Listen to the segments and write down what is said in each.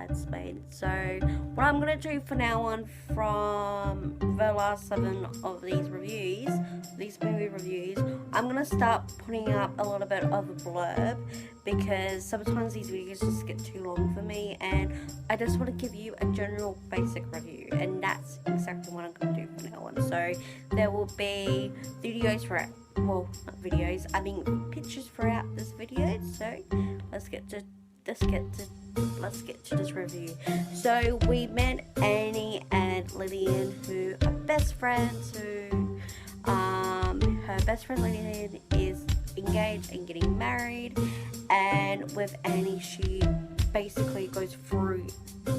Bridesmaids. So what I'm going to do for now on from the last 7 of these reviews, these movie reviews, I'm going to start putting up a little bit of a blurb because sometimes these videos just get too long for me and I just want to give you a general basic review, and that's exactly what I'm going to do from now on. So there will be videos for it. Well, not videos, I mean pictures throughout this video. So let's get to this review. So we met Annie and Lillian, who are best friends. Her best friend Lillian is engaged and getting married, and with Annie, she basically goes through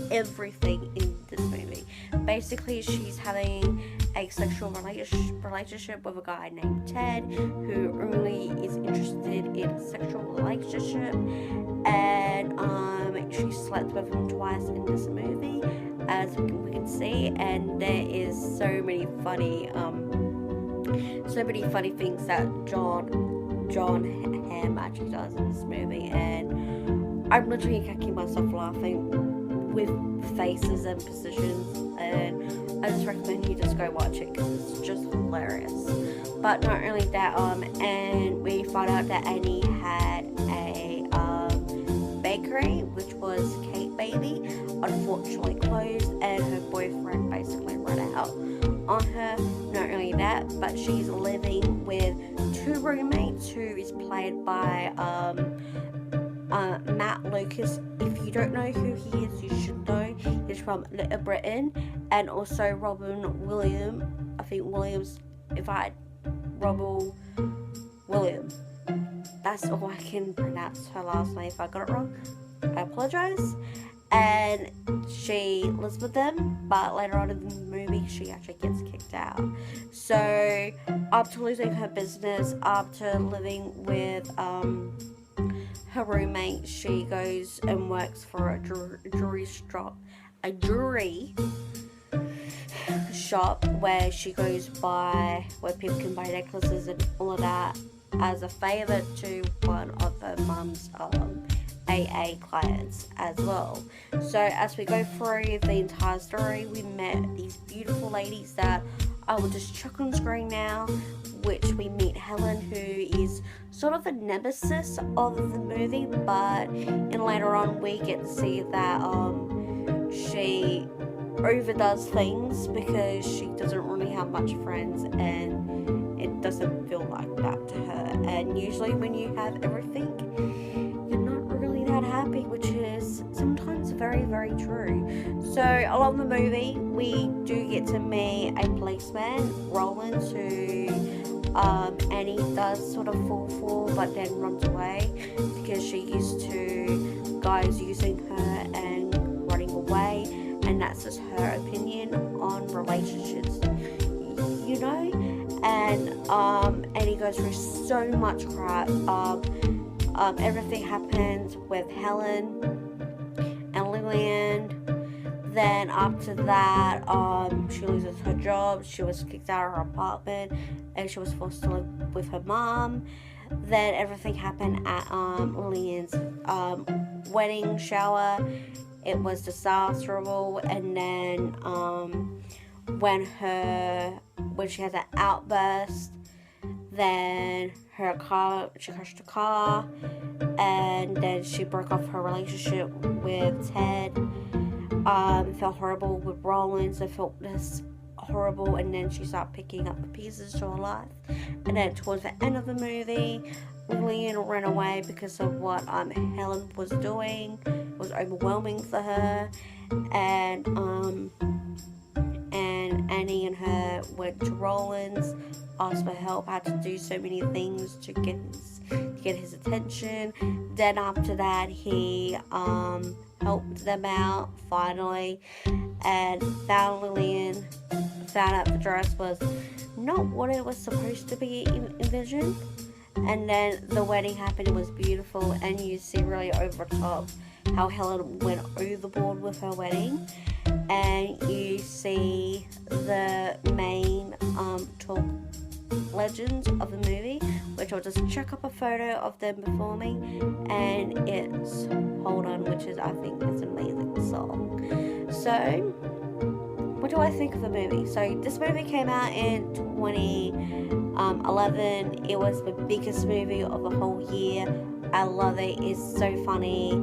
everything in this movie. Basically, she's having a sexual relationship with a guy named Ted, who only is interested in a sexual relationship, and she slept with him twice in this movie, as we can see, and there is so many funny things that John Hamm actually does in this movie, and I'm literally cracking myself laughing with faces and positions, and I just recommend you just go watch it because it's just hilarious. But not only that, and we find out that Annie had a bakery, which was Cake Baby, unfortunately closed, and her boyfriend basically ran out on her. Not only that, but she's living with 2 roommates, who is played by Matt Lucas. If you don't know who he is, you should know. He's from Little Britain, and also Robin Williams. Robin Williams. That's all I can pronounce her last name. If I got it wrong, I apologize. And she lives with them, but later on in the movie, she actually gets kicked out. So after losing her business, after living with her roommate, she goes and works for a jewelry shop where she goes where people can buy necklaces and all of that as a favour to one of her mum's AA clients as well. So as we go through the entire story, we met these beautiful ladies that I will just chuck on screen now, which we meet Helen, who is sort of the nemesis of the movie, but later on we get to see that she overdoes things because she doesn't really have much friends, and it doesn't feel like that to her. And usually when you have everything, you're not really that happy, which is sometimes very, very true. So along the movie, we do get to meet a policeman, Roland, who Annie does sort of fall for, but then runs away because she used to guys using her and running away, and that's just her opinion on relationships, you know. And Annie goes through so much crap. Everything happens with Helen and Lillian. Then after that, she loses her job. She was kicked out of her apartment, and she was forced to live with her mom. Then everything happened at Lillian's wedding shower. It was disastrous, and then when she had an outburst, then she crashed a car, and then she broke off her relationship with Ted. Felt horrible with Rollins. I felt this horrible, and then she started picking up the pieces to her life. And then towards the end of the movie, Lillian ran away because of what Helen was doing. It was overwhelming for her, and Annie and her went to Rollins, asked for help, had to do so many things to get his attention. Then after that, he helped them out finally, and found Lillian, found out the dress was not what it was supposed to be envisioned. And then the wedding happened. It was beautiful, and you see really over top how Helen went overboard with her wedding, and you see the main talk legends of the movie, which sure to check up a photo of them before me, and it's Hold On, which is, I think, is an amazing song. So, what do I think of the movie? So, this movie came out in 2011. It was the biggest movie of the whole year. I love it. It's so funny.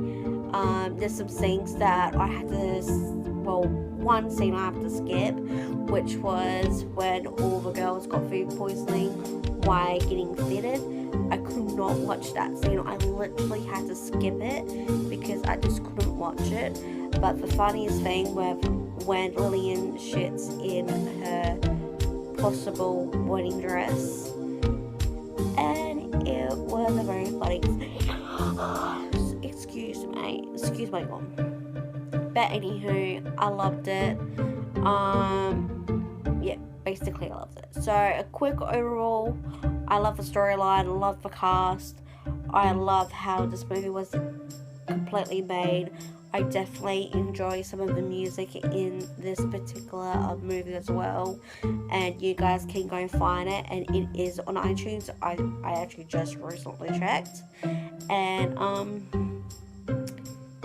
There's some scenes that I had to, one scene I have to skip, which was when all the girls got food poisoning while getting fitted. I could not watch that scene. I literally had to skip it because I just couldn't watch it. But the funniest thing was when Lillian shits in her possible wedding dress, and it was a very funny scene. Excuse my mom. But anywho, I loved it. Yeah, basically I loved it. So a quick overall, I love the storyline, I love the cast, I love how this movie was completely made. I definitely enjoy some of the music in this particular movie as well, and you guys can go and find it, and it is on iTunes. I actually just recently checked, and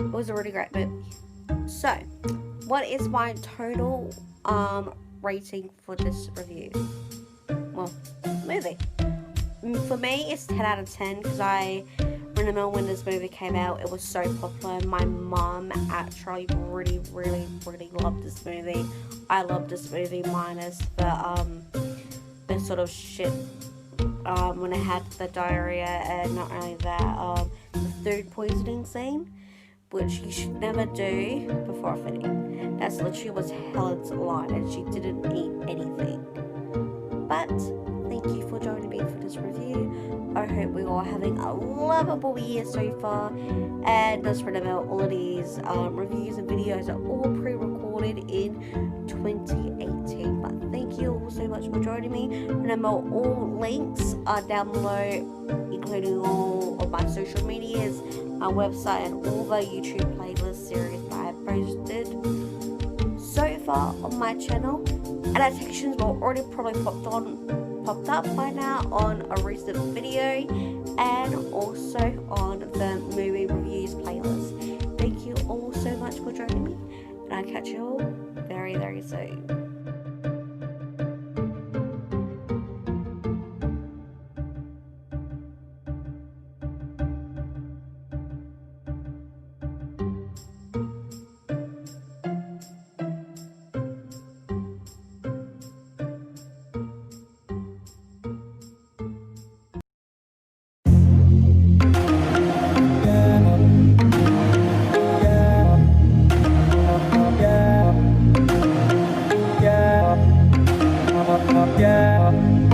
it was a really great movie. So, what is my total rating for this review? Well, movie. For me, it's 10 out of 10 because I remember when this movie came out, it was so popular. My mom actually really loved this movie. I love this movie minus the sort of shit when I had the diarrhea, and not only that, the food poisoning scene, which you should never do before fitting. That's literally was Helen's line, and she didn't eat anything. But thank you for joining me for this review. I hope we are having a lovable year so far, and just remember all of these reviews and videos are all pre-recorded in 2018. But thank you all so much for joining me. Remember, all links are down below, including all of my social medias, my website, and all the YouTube playlist series that I have posted so far on my channel. Adaptations were already probably popped up by now on a recent video, and also on the movie reviews playlist. Thank you all so much for joining me, and I'll catch you all very soon. Yeah.